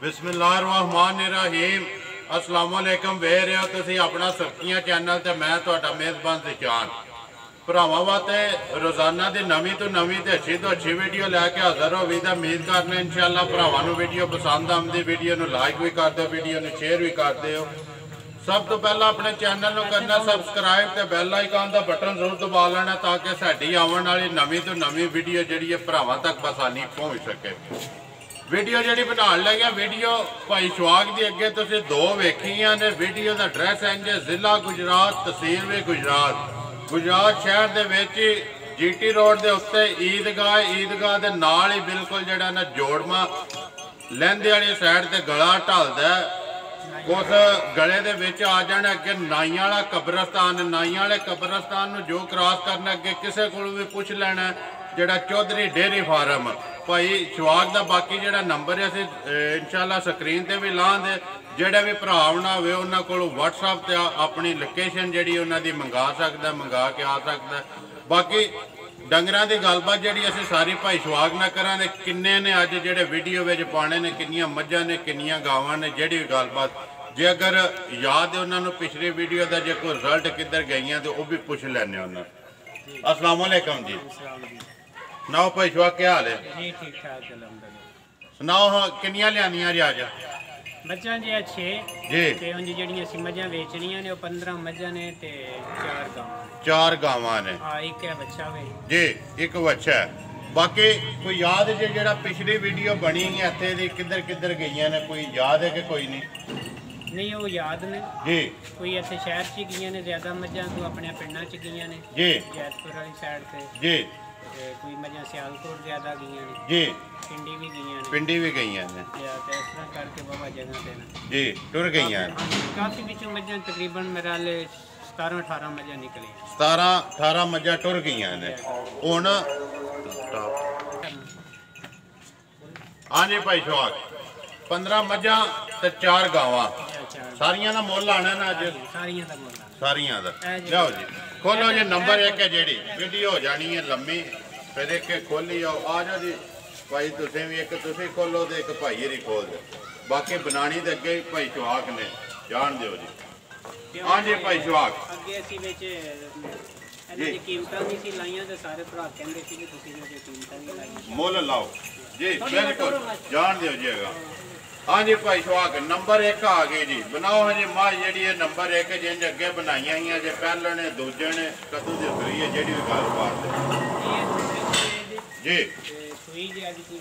बिस्मिल्लाहिर्रहमानिर्रहीम। अस्सलाम वालेकुम। वेख रहे हो तुसीं अपना सब्कियां चैनल ते मैं तुहाडा मेज़बान ज़िशान। भरावां वास्ते रोज़ाना की नवीं तो नवीं ते अच्छी वीडियो लैके हाज़र हो भी तो उम्मीद करने इंशाअल्लाह भरावां नूं वीडियो पसंद आउंदी। वीडियो नूं लाइक भी कर दो, वीडियो नूं शेयर भी कर दो। सब तो पहला अपने चैनल को करना सबसक्राइब तो बैल आइकन का बटन जरूर दबा लेना ताकि साडी आने वाली नवीं तो नवीं वीडियो जी भरावां तक आसानी पहुँच सके। वीडियो जी बनाने लगे वीडियो भाई सुहाग की अगे तुसीं दो वेखियां ने। वीडियो का एड्रैस इंज जिला गुजरात, तहसील भी गुजरात शहर के विच GT रोड के उत्ते ईदगाह के नाल ही बिल्कुल जिहड़ा ना जोड़मा लहंदे वाली साइड ते गला ढलदा उस गले दे विच आ जाना अगे नाइयां वाला कब्रस्तान। नाइयां वाले कब्रस्तान नूं जो क्रॉस करना अगे किसी को भी पुछ लेना जिहड़ा चौधरी डेयरी फार्म भाई सुहाग का। बाकी जिहड़ा नंबर है असीं इंशाअल्लाह स्क्रीन ते भी लांदे। जिहड़ा भी भरा आउणा होवे उन्हां कोलों WhatsApp ते अपनी लोकेशन जिहड़ी उन्हां दी मंगा सकदा, मंगा के आ सकदा। बाकी डंगरां दी गलबात जिहड़ी असीं सारी भाई सुहाग ना करांगे। किन्ने ने अज जिहड़े वीडियो विच पाने ने, किन्नियां मੱਝਾਂ ने, किन्नियां गावां ने, जिहड़ी भी गलबात जे अगर याद है उन्होंने पिछली वीडियो का जो कोई रिजल्ट किधर गई तो वह भी पूछ लेने उन्होंने। अस्सलाम वालेकुम जी। सुनाओ भाई सुहा क्या हाल है? जी ठीक ठाक सुनाओ हाँ किन्नियां लियानियां जी अज? मੱਝਾਂ जी 6 जी ते उंज जड़ियां सी मੱਝਾਂ वेचनियां ने 15 मੱਝਾਂ ने ते 4 गावां। 4 गावां ने। हां एक है बच्चा वे जी, एक बच्चा है। बाकी कोई याद है जो पिछली वीडियो बनी है इत्थे दी किधर किधर गई ने, कोई याद है कि कोई नहीं? नहीं वो याद ने जी। कोई इत्थे शहर च गई ने ज्यादा मੱਝਾਂ तो अपने पिंडां च गई ने जी, जैतपुर वाली साइड से जी। कोई मੱਝਾਂ सियालकोट ज्यादा गई ने जी, पिंडी भी गई ने, पिंडी भी गई ने या तो इस तरह करके बाबा जगह पे ना जी टुर गई हैं। काफी विचों मੱਝਾਂ तकरीबन मेरा ले 17-18 मੱਝਾਂ निकली। 17-18 मੱਝਾਂ टुर गई ने हुण। हाँ जी भाई सुहाग 15 मੱਝਾਂ ते 4 गावां सारियां दा मुੱਲ आना ना अज? सारियां दा लियाओ जी खोलो जी। नंबर एक है जी वीडियो हो जानी है लम्मी फिर एक खोली आओ आ जाओ जी भाई। तुसीं भी एक तुसीं खोलो तो एक भाई हरी खोल दो। बाकी बनानी तो अगे भाई सुहाग ने जान दो जी। हाँ जी भाई सुहाग अगे असीं विच इन्हां दी कीमतां नहीं सी लाइयां ते सारे भरा कहंदे सी कि तुसीं इन्हां दी कीमतां नहीं लाइयां, मुੱਲ लाओ जी बिल्कुल जान दो जी। हाँ जी भाई सुहाग नंबर 1 आ गई जी। बनाओ हाँ जी माँ जी नंबर 1 जिंज अगे बनाइया ही जे पहले ने दूजे ने कदों की सुई है जी भी गलबात जी। सुई जी अज की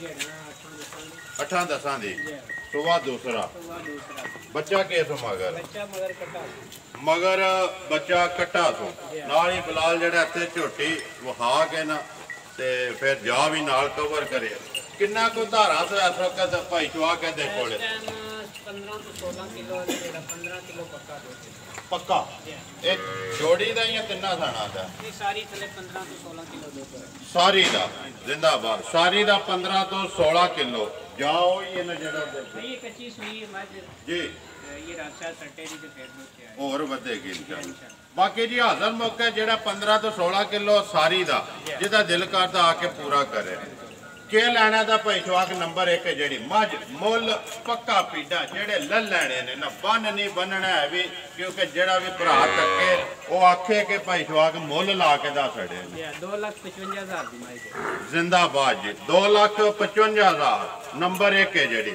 8-10 दी सुबह दूसरा बच्चा केस मगर मगर बच्चा कट्टा सो नाल ही बिलाल जड़ा इत्थे झोटी वहा के ना ते फिर जा भी नाल कवर करे। किन्ना को धारा से इस वक्त भाई सुहा कहते कोले? 15 तो 16 किलो 15 किलो पक्का पक्का ये जोड़ी दा या तिन्ना थाना दा? ये सारी थले 15 तो 16 किलो दूध है सारी दा जिंदाबाद। सारी दा 15 तो 16 किलो जाओ ये ना जड़ा ये कच्ची सुई मझ जी ये रात सट्टे दी ते फिर दूध है और वधेगी इंशाअल्लाह। बाकी जी हाजर मौका जेड़ा 15 तो 16 किलो सारी दा जिदा दिल करदा आके पूरा करे। के लैना दा भाई सुहाग नंबर 1 है जी मझ मुੱਲ पक्का पीड़ा जेड़े ले लैने ने ना बन नहीं बनना है भी क्योंकि जेड़ा भी भरा तके वो आखे कि भाई सुहाग मुੱਲ ला के दस छड़े 2,55,000 दी माई जिंदाबाद जी। 2,55,000 नंबर 1 है जी।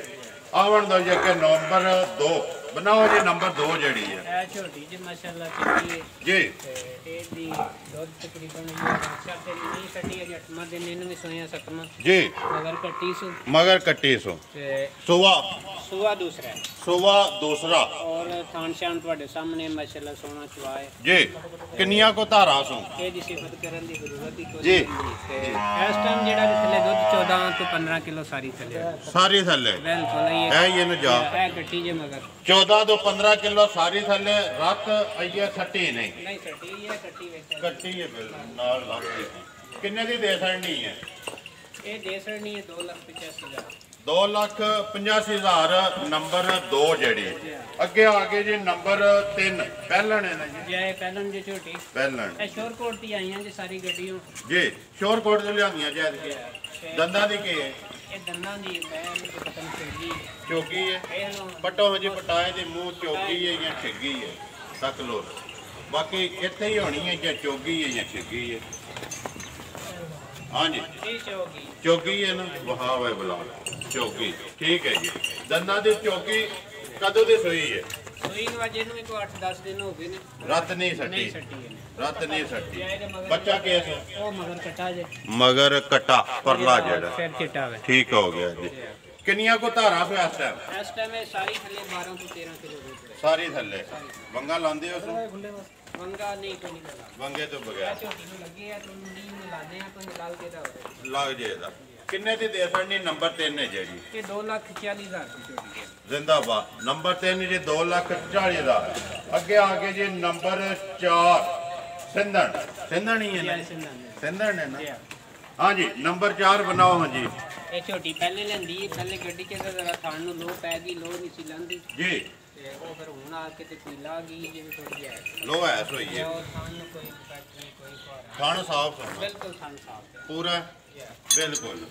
आवन दो जी के नंबर 2 बनाओ जी। नंबर 2 जड़ी है छोटी जी माशाल्लाह जी दी दूध तकरीबन ये 4 दिन नहीं कटी है 8वां दिन इन्होंने सोया 7वां जी मगर कट्टी सो सुवा दूसरा है सुवा दूसरा और थान शान ਤੁਹਾਡੇ सामने माशाल्लाह सोना चवा है जी। किन्नियां को धारा सो ए दी सिफत करन दी जरूरत ही कोई जी। इस टाइम जेड़ा थले दूध 14 तो 15 किलो सारी थले बिल्कुल ये न जा है कट्टी जे मगर 14 तो 15 किलो सारी थले रात आइए सट्टी नहीं सट्टी है कट्टी है बिल्कुल नाल लाग किन्ने दी दे छड़नी है? ये दे छड़नी है 2,85,000 2,85,000 नंबर 2 जड़ी अगे आगे जी नंबर 3 पहलन है ना जी। ये पहलन जी छोटी पहलन ए शोरकोट दी आईयां जी सारी गड्डियों जी शोरकोट तो लियांदियां जैद के दंदा दी के ਇਹ ਦੰਦਾਂ ਦੀ ਮੈਂ ਇਹਨੂੰ ਤਾਂ ਪਤਾ ਨਹੀਂ ਚੱਲੀ ਚੋਗੀ ਹੈ ਇਹਨੂੰ ਪਟੋ ਜੀ ਪਟਾਏ ਦੇ ਮੂੰਹ ਚੋਗੀ ਹੈ ਜਾਂ ਛਿੱਗੀ ਹੈ ਤੱਕ ਲੋ ਬਾਕੀ ਇੱਥੇ ਹੀ ਹੋਣੀ ਹੈ ਜਾਂ ਚੋਗੀ ਹੈ ਜਾਂ ਛਿੱਗੀ ਹੈ ਹਾਂਜੀ ਇਹ ਚੋਗੀ ਚੋਗੀ ਹੈ ਨਾ ਵਹਾਵ ਹੈ ਬਲਾ ਚੋਗੀ ਠੀਕ ਹੈ ਜੀ ਦੰਦਾਂ ਦੀ ਚੋਗੀ ਕਦੋਂ ਦੀ ਸੋਈ ਹੈ ਸੂਈ ਨੂੰ ਅਜੇ ਨੂੰ ਕੋਈ 8-10 ਦਿਨ ਹੋ ਗਏ ਨੇ ਰੱਤ ਨਹੀਂ ਨਹੀਂ ਸੱਟੀ ਸੱਟੀ ਇਹਨੇ ਰੱਤ ਨਹੀਂ ਸੱਟੀ ਬੱਚਾ ਕੇਸ ਉਹ ਮਗਰ ਕਟਾ ਜੇ ਮਗਰ ਕਟਾ ਪਰਲਾ ਜਿਹੜਾ ਫਿਰ ਚਿੱਟਾ ਵੇ ਠੀਕ ਹੋ ਗਿਆ ਜੀ ਕਿੰਨੀਆਂ ਕੋ ਧਾਰਾਂ ਪਿਆ ਇਸ ਟਾਈਮ ਇਸ ਟਾਈਮ ਇਹ ਸਾਰੀ ਥੱਲੇ 12 ਤੋਂ 13 ਕਿਲੋ ਦੁੱਧ ਹੈ ਸਾਰੀ ਥੱਲੇ ਵੰਗਾ ਲਾਉਂਦੇ ਹੋ ਮੰਗਾ ਨਹੀਂ ਕੋਈ ਨਹੀਂ ਕਰਦਾ ਵੰਗੇ ਤੋਂ ਇਹ ਬਗੈਰ ਝੋਟੀ ਨੂੰ ਲੱਗੇ ਆ ਤੁਹਾਨੂੰ ਨੀਂਦ ਨੂੰ ਲਾਣੇ ਆ ਤੁਹਾਨੂੰ ਲਾਲ ਕੇ ਦਾ ਹੋਵੇ ਲੱਗ ਜਾਏਗਾ ਕਿੰਨੇ ਦੀ ਦੇ ਸਕਣੀ ਨੰਬਰ 3 ਹੈ ਜਿਹੜੀ ਇਹ 2,40,000 ਦੀ ਝੋਟੀ ਹੈ ਜ਼ਿੰਦਾਬਾਦ ਨੰਬਰ 3 ਜੀ 2,40,000 ਅੱਗੇ ਆ ਕੇ ਜੀ ਨੰਬਰ 4 ਸਿੰਧਣ ਹੀ ਹੈ ਨਾ ਸਿੰਧਣ ਹੈ ਨਾ ਹਾਂਜੀ ਨੰਬਰ 4 ਬਣਾਓ ਹਾਂਜੀ ਇਹ ਝੋਟੀ ਪਹਿਲੇ ਲੈਂਦੀ ਪਹਿਲੇ ਗੱਡੀ ਚ ਜ਼ਰਾ ਖਾਣ ਨੂੰ ਲੋ ਪੈ ਗਈ ਲੋ ਨਹੀਂ ਸੀ ਲੰਦੀ ਜੀ ਤੇ ਉਹ ਫਿਰ ਹੁਣ ਆ ਕੇ ਤੇ ਪੀਲਾ ਗਈ ਜਿਵੇਂ ਥੋੜੀ ਹੈ ਲੋ ਐਸ ਹੋਈ ਹੈ ਉਹ ਖਾਣ ਨੂੰ ਕੋਈ ਫੈਕਟ ਨਹੀਂ ਕੋਈ ਖੁਆਰਾ ਖਾਣ ਸਾਫ ਸੁਥਰਾ ਬਿਲਕੁਲ ਖਾਣ ਸਾਫ ਹੈ ਪੂਰਾ ਬਿਲਕੁਲ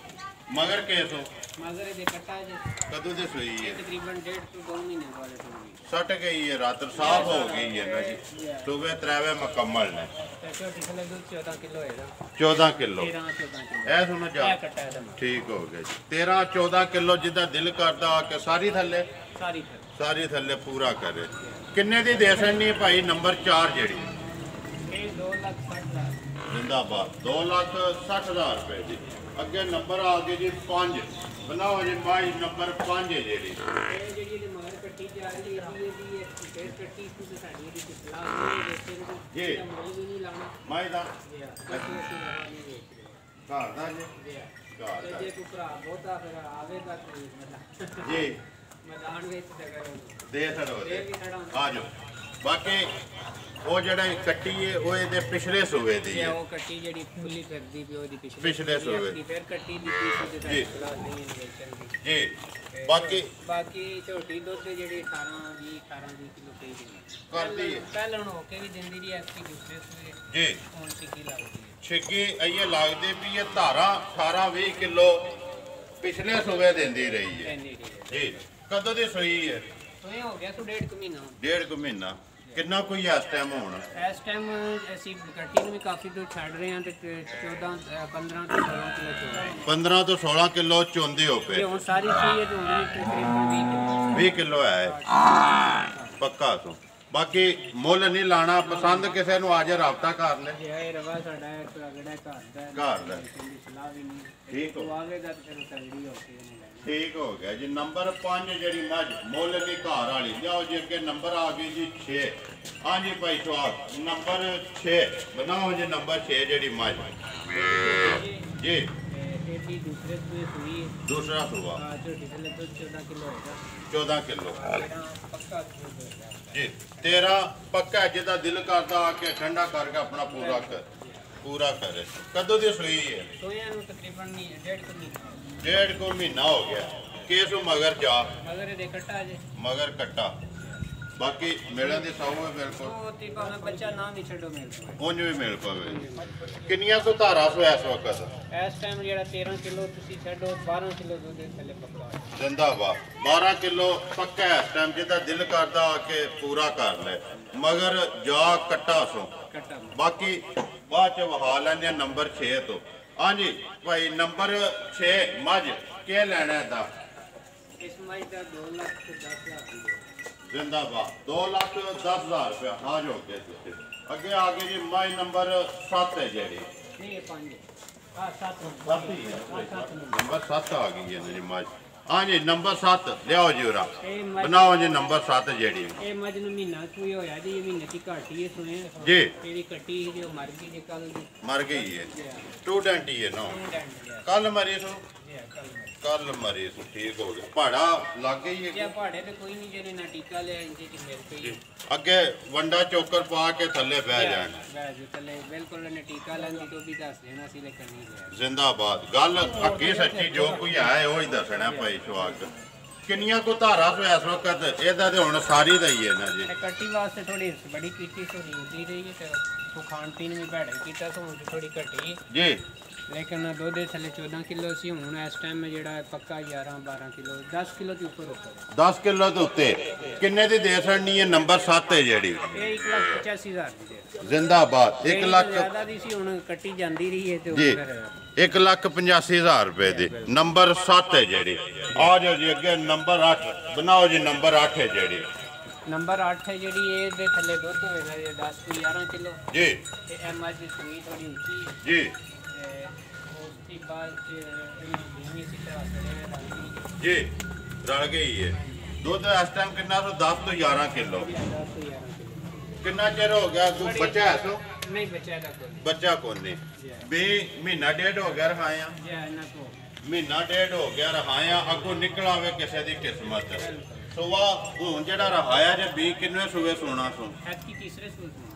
ਮਗਰ ਕੇਸੋ ਮਗਰ ਇਹਦੇ ਕੱਟਾ ਜੇ ਕਦੋਂ ਦੀ ਸੋਈ ਹੈ ਤਕਰੀਬਨ 1.5 ਤੋਂ 2 ਮਹੀਨੇ ਵਾਲੇ ਹੋਣਗੇ ਸੱਟ ਗਈ ਹੈ ਰਾਤ ਸਾਫ ਹੋ ਗਈ ਹੈ ਨਾ ਜੀ ਸੁਬਹ ਤਰਾਵੇ ਮੁਕੰਮਲ ਨੇ ਤੇ ਝੋਟੀ ਥੱਲੇ ਦੁੱਧ 14 ਕਿਲੋ ਹੋਏਗਾ 14 ਕਿਲੋ 13-14 ਕਿਲੋ ਇਹ ਸੁਣੋ ਜਾ ਇਹ ਕੱਟਾ ਇਹਦਾ ਮਗਰ। ਠੀਕ ਹੋ ਗਿਆ ਜੀ 13 14 ਕਿਲੋ ਜਿੱਦਾਂ ਦਿਲ ਕਰਦਾ ਆ ਕੇ ਸਾਰੀ ਥੱਲੇ ਸਾਰੀ ਥੱਲੇ ਸਾਰੀ ਥੱਲੇ ਪੂਰਾ ਕਰੇ ਕਿੰਨੇ ਦੀ ਦੇ ਸਕਣੀ ਭਾਈ ਨੰਬਰ 4 ਜਿਹੜੀ ਇਹ 2,60,000 ਜ਼ਿੰਦਾਬਾਦ 2,60,000 ਰੁਪਏ ਦੀ ਅੱਗੇ ਨੰਬਰ ਆ ਗਏ ਜੀ 5 ਬਣਾਓ ਜੀ ਮਾਈ ਨੰਬਰ 5 ਹੈ ਜਿਹੜੀ ਇਹ ਜਿਹੜੀ ਇਹਦੇ ਮਗਰ ਕੱਟੀ ਜਾ ਰਹੀ ਹੈ ਇਹਦੀ ਇਹ ਫੇਰ ਕੱਟੀ ਇਸ ਤੋਂ ਸਾਡੀ ਇਹਦੀ ਪਿਛਲਾ ਜੀ। ਇਹ ਮੁੱਲ ਵੀ ਨਹੀਂ ਲਾਉਣਾ ਮਾਈ ਦਾ ਜੀ ਬਾਕੀ ਅਸੀਂ ਲਵਾ ਨਹੀਂ ਵੇਚਦੇ ਘਰ ਦਾ ਜੀ ਜੀ ਘਰ ਤੇ ਦਾ ਜੇ ਕੋਈ ਭਰਾ ਬਹੁਤਾ ਫਿਰ ਆਵੇਗਾ ਕੋਈ ਮਤਲਬ ਜੀ ਮੈਦਾਨ ਵਿੱਚ ਤੇ ਕਰੋ ਦੇ ਛੜੋ ਇਹ ਵੀ ਖੜਾ ਹੁੰਦਾ ਆ ਜਾਓ ਬਾਕੀ ਉਹ ਜਿਹੜਾ ਇਹ ਕੱਟੀ ਹੈ ਉਹ ਇਹਦੇ ਪਿਛਲੇ ਸੂਬੇ ਦੀ ਇਹ ਹੈ ਉਹ ਕੱਟੀ ਜਿਹੜੀ ਫੁੱਲੀ ਫਿਰਦੀ ਵੀ ਉਹਦੀ ਪਿਛਲੇ ਸੂਬੇ। ਦੀ ਫਿਰ ਕੱਟੀ ਦੀ ਪੀਸ ਦੇ ਜੀ। ਸਾਈਡ ਨਹੀਂ ਹੈ ਵੇਚਣ ਦੀ ਜੀ ਬਾਕੀ ਬਾਕੀ ਝੋਟੀ ਦੁੱਧ ਜਿਹੜੀ 18-20 ਕਿਲੋ ਕਹੀ ਦਿੰਦੀ ਕਰਦੀ ਹੈ ਪਹਿਲਾਂ ਹੋ ਕੇ ਵੀ ਦਿੰਦੀ ਰਹੀ ਐਸੀ ਦੂਸਰੇ ਸੂਏ ਜੀ ਹੁਣ ਸਿੱਕੀ ਲੱਗਦੀ ਹੈ ਛਿੱਗੀ ਇਹ ਲੱਗਦੇ ਵੀ ਇਹ ਧਾਰਾ 18 20 ਕਿਲੋ ਪਿਛਲੇ ਸੂਬੇ ਦਿੰਦੀ ਰਹੀ ਹੈ ਕਹਿੰਦੀ ਰਹੀ ਹੈ ਜੀ ਕਦੋਂ ਦੀ ਸੂਈ ਹੈ ਸੋ ਇਹ ਹੋ ਗਿਆ ਸੋ 1.5 ਮਹੀਨਾ ਡੇਢ ਕੁ ਮਹੀਨਾ ਕਿੰਨਾ ਕੋਈ ਇਸ ਟਾਈਮ ਹੁਣ ਇਸ ਟਾਈਮ ਅਸੀਂ ਕੱਟੀ ਨੂੰ ਵੀ ਕਾਫੀ ਦੂਰ ਛੱਡ ਰਹੇ ਹਾਂ ਤੇ 15 ਤੋਂ 16 ਕਿਲੋ ਚੋਂ 15 ਤੋਂ 16 ਕਿਲੋ ਚੋਂਦੇ ਹੋ ਇਹ ਪਏ ਹੁਣ ਸਾਰੀ ਚੀਜ਼ ਜੋ ਹੋਣੀ ਤਕਰੀਬਨ 20 ਕਿਲੋ 20 ਕਿਲੋ ਹੈ ਪੱਕਾ ਤੋਂ ਬਾਕੀ ਮੁੱਲ ਨਹੀਂ ਲਾਣਾ ਪਸੰਦ ਕਿਸੇ ਨੂੰ ਆ ਜਾ ਰਾਬਤਾ ਕਰ ਲੈ ਜੇ ਇਹ ਰਵਾ ਸਾਡਾ ਇੱਕ ਰਗੜਾ ਘਰ ਦਾ ਹੈ, ਘਰ ਦਾ। ਦੀ ਸਲਾਹ ਵੀ ਨਹੀਂ ਠੀਕ ਉਹ ਹੋ ਆਵੇਗਾ ਤੇ ਫਿਰ ਤਗੜੀ ਹੋ ਕੇ ਇਹਨੇ ਲੈਣਾ ਠੀਕ ਹੋ ਗਿਆ ਜੀ ਨੰਬਰ 5 ਜਿਹੜੀ ਮੱਝ ਮੁੱਲ ਨਹੀਂ ਘਰ ਵਾਲੀ ਜਾਓ ਜੀ ਅੱਗੇ ਨੰਬਰ ਆ ਗਈ ਜੀ 6 ਹਾਂਜੀ ਭਾਈ ਸਵਾਲ ਨੰਬਰ 6 ਬਣਾਓ ਜੀ ਨੰਬਰ 6 ਜਿਹੜੀ ਮੱਝ ਜੀ ਇਹ ਵੀ ਦੂਸਰੇ ਸੂਏ ਸੂਈ ਹੈ ਦੂਸਰਾ ਸੁਬਾ ਝੋਟੀ ਥੱਲੇ ਦੁੱਧ 14 ਕਿਲੋ ਹੋਏਗਾ 14 ਕਿਲੋ ਜਿਹੜਾ ਪੱਕਾ ਦੁੱਧ ਹੋਏਗਾ ਜੀ 13 ਪੱਕਾ ਹੈ, ਜਿਹਦਾ ਦਿਲ ਕਰਦਾ ਆ ਕੇ ਠੰਡਾ ਕਰਕੇ ਆਪਣਾ ਪੂਰਾ ਕਰੇ ਕਦੋਂ ਦੀ ਸੂਈ ਹੈ ਸੋਇਆਂ ਨੂੰ ਤਕਰੀਬਨ ਨਹੀਂ 1.5 ਮਹੀਨਾ ਡੇਢ ਕੋ ਮਹੀਨਾ ਹੋ ਗਿਆ ਕੇਸ ਮਗਰ ਜਾ ਮਗਰ ਇਹਦੇ ਕੱਟਾ ਜੇ ਮਗਰ ਕੱਟਾ ਬਾਕੀ ਮੇਲਿਆਂ ਦੀ ਸਾਊ ਹੈ ਬਿਲਕੁਲ ਉਹ ਤੇ ਭਾਵੇਂ ਬੱਚਾ ਨਾ ਵੀ ਛੱਡੋ ਮੇਰੇ ਕੋਲ ਉਂਝ ਵੀ ਮਿਲ ਪਵੇ ਕਿੰਨੀਆਂ ਕੋ ਧਾਰਾ ਸੋ ਇਸ ਵਕਤ ਇਸ ਟਾਈਮ ਜਿਹੜਾ 13 ਕਿਲੋ ਤੁਸੀਂ ਛੱਡੋ 12 ਕਿਲੋ ਦੁੱਧ ਦੇ ਥੱਲੇ ਪੱਕਾ ਹੋਇਆ। ਜ਼ਿੰਦਾਬਾਦ 12 ਕਿਲੋ ਪੱਕਾ ਹੈ ਇਸ ਟਾਈਮ ਜਿਹਦਾ ਦਿਲ ਕਰਦਾ ਆ ਕੇ ਪੂਰਾ ਕਰ ਲੈ ਮਗਰ ਜਾ ਕੱਟਾ ਸੋ ਕੱਟਾ ਬਾਕੀ ਬਾਅਦ ਚ ਵਹਾ ਲੈਂਦੇ ਆ ਨੰਬਰ 6 ਤੋਂ ਹਾਂਜੀ ਭਾਈ ਨੰਬਰ 6 ਮੱਝ ਕੀ ਲੈਣਾ ਦਾ ਇਸ ਮਾਈ ਦਾ 2,10,000 ਦੀ ਜ਼ਿੰਦਾਬਾਦ 2,10,000 ਰੁਪਇਆ ਹਾਜ ਹੋ ਗਿਆ ਤੁਸੀਂ ਅੱਗੇ ਆ ਗਏ ਜੀ ਮਾਈ ਨੰਬਰ 7 ਹੈ ਜਿਹੜੀ ਨਹੀਂ ਇਹ 5 ਆ 7 7 ਹੀ ਹੈ ਨੰਬਰ 7 ਆ ਗਈ ਹੈ ਜੀ ਮੱਝ ਹਾਂਜੀ ਨੰਬਰ 7 ਲਿਆਓ ਜੀ ਉਰਾ ਇਹ ਮੱਝ ਬਣਾਓ ਜੀ ਨੰਬਰ 7 ਜਿਹੜੀ ਇਹ ਮੱਝ ਨੂੰ ਮਹੀਨਾ ਕੋਈ ਹੋਇਆ ਜੀ ਇਹ ਮਹੀਨੇ ਦੀ ਘਾਟੀ ਹੈ ਸੋਏ ਜੀ ਤੇਰੀ ਕੱਟੀ ਸੀ ਜੋ ਮਰ ਗਈ ਜੇ ਕੱਲ ਦੀ ਮਰ ਗਈ ਹੈ ਸਟੂਡੈਂਟ ਹੀ ਹੈ ਨਾ ਡੈਂਡ ਲਿਆ ਕੱਲ ਮਰੀ ਸੋ ਜੀ ਕੱਲ ਕੱਲ ਮਰੀ ਸੋ ਠੀਕ ਹੋ ਗਿਆ ਪਹਾੜਾ ਲੱਗ ਗਈ ਹੈ ਜੇ ਪਹਾੜੇ ਤੇ ਕੋਈ ਨਹੀਂ ਜਿਹਨੇ ਨਾ ਟੀਕਾ ਲਿਆ ਇੰਜੇ ਚ ਮਿਲ ਪਈ ਅੱਗੇ ਵੰਡਾ ਚੋਕਰ ਪਾ ਕੇ ਥੱਲੇ ਬਹਿ ਜਾਣ ਵੈਸੇ ਥੱਲੇ ਬਿਲਕੁਲ ਨੇ ਟੀਕਾ ਲੈਂਦੀ ਤੋਂ ਵੀ ਦੱਸ ਦੇਣਾ ਸੀ ਲੇਕਿਨ ਨਹੀਂ ਲਿਆ ਜ਼ਿੰਦਾਬਾਦ ਗੱਲ ਅੱਗੇ ਸੱਚੀ ਜੋ ਕੋਈ ਹੈ ਉਹ ਹੀ ਦੱਸਣਾ ਭਾਈ ਸਵਾਗਤ ਕਿੰਨੀਆਂ ਕੋ ਧਾਰਾ ਸੋ ਇਸ ਵਕਤ ਇਹਦਾ ਤੇ ਹੁਣ ਸਾਰੀ ਦਾ ਹੀ ਹੈ ਨਾ ਜੀ ਇਹ ਕੱਟੀ ਵਾਸਤੇ ਥੋੜੀ ਬੜੀ ਕੀਤੀ ਸੋ ਹੁੰਦੀ ਰਹੀ ਹੈ ਤੇ ਉਹ ਖਾਣ ਪੀਣ ਵੀ ਭੈੜੇ ਕੀਤਾ ਸੋ ਹੁਣ ਥੋੜੀ ਘਟੀ ਜੀ लेकिन दुध दे थले 14 किलो सी हुन इस टाइम जेड़ा पक्का 11-12 किलो 10 किलो के ऊपर होता 10 किलो ਦੇ ਉੱਤੇ ਕਿੰਨੇ ਦੀ ਦੇ ਛੜਨੀ ਹੈ ਨੰਬਰ 7 ਹੈ ਜਿਹੜੀ ਇਹ 1,85,000 ਦੀ ਦੇ ਜ਼ਿੰਦਾਬਾਦ 1 ਲੱਖ ਜ਼ਿਆਦਾ ਦੀ ਸੀ ਹੁਣ ਕੱਟੀ ਜਾਂਦੀ ਰਹੀ ਹੈ ਤੇ ਜੀ ਫਿਰ 1,85,000 ਰੁਪਏ ਦੀ ਨੰਬਰ 7 ਹੈ ਜਿਹੜੀ ਆ ਜਾਓ ਜੀ ਅੱਗੇ ਨੰਬਰ 8 ਬਣਾਓ ਜੀ ਨੰਬਰ 8 ਹੈ ਜਿਹੜੀ ਨੰਬਰ 8 ਹੈ ਜਿਹੜੀ ਇਹਦੇ ਥੱਲੇ ਦੁੱਧ ਹੋਵੇਗਾ 10 ਤੋਂ 11 ਕਿਲੋ ਜੀ ਤੇ ਐਮਆਰ ਦੀ ਸੂਈ ਥੋੜੀ ਉੱਚੀ ਜੀ ਤੇ ਉਸ ਦੀ ਬਾਅਦ ਇਹਨੂੰ ਸੀ ਤਰ੍ਹਾਂ ਜੀ ਰਲ ਗਈ ਹੈ ਦੁੱਧ ਇਸ ਟਾਈਮ ਕਿੰਨਾ ਤੋਂ 10 ਤੋਂ 11 ਕਿਲੋ 10 ਤੋਂ 11 ਕਿਲੋ ਕਿੰਨਾ ਚਿਰ ਹੋ ਗਿਆ ਤੂੰ ਬੱਚਾ ਹੈ ਤੂੰ ਨਹੀਂ ਬੱਚਾ ਦਾ ਕੋਈ ਬੱਚਾ ਕੋਲ ਨਹੀਂ ਵੀ ਮਹੀਨਾ ਡੇਢ ਹੋ ਗਿਆ ਰਹਾਇਆ ਜੀ ਇਹਨਾਂ ਕੋ ਮਹੀਨਾ ਡੇਢ ਹੋ ਗਿਆ ਰਹਾਇਆ ਅੱਗੋਂ ਨਿਕਲ ਆਵੇ ਕਿਸੇ ਦੀ ਕਿਸਮਤ ਸੁਵਾ ਹੁਣ ਜਿਹੜਾ ਰਹਾਇਆ ਜੇ 20 ਕਿੰਨੇ ਸੂਏ ਸੋਣਾ ਸੋ ਐਤਕੀ ਤੀਸਰੇ ਸੂਲ